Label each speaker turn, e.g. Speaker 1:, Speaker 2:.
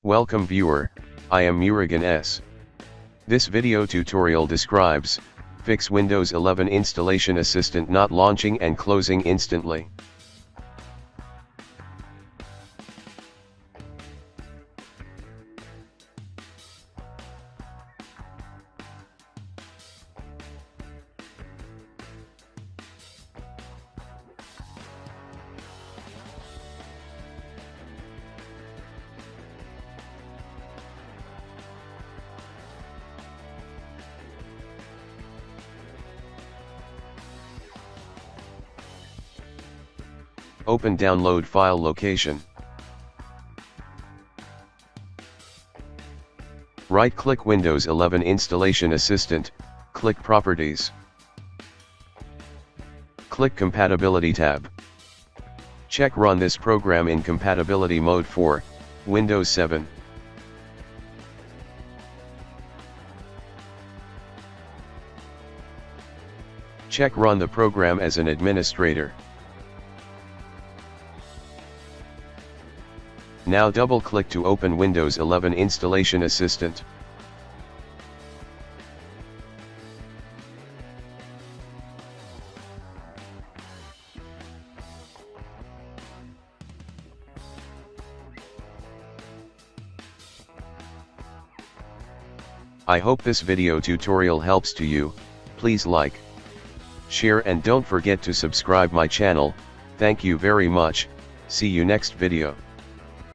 Speaker 1: Welcome viewer, I am Murugan S. This video tutorial describes, fix Windows 11 installation assistant not launching and closing instantly. Open download file location. Right-click Windows 11 Installation Assistant, click Properties. Click Compatibility tab. Check Run this program in compatibility mode for Windows 7. Check Run the program as an administrator. Now double-click to open Windows 11 Installation Assistant. I hope this video tutorial helps to you. Please like, share and don't forget to subscribe my channel. Thank you very much. See you next video.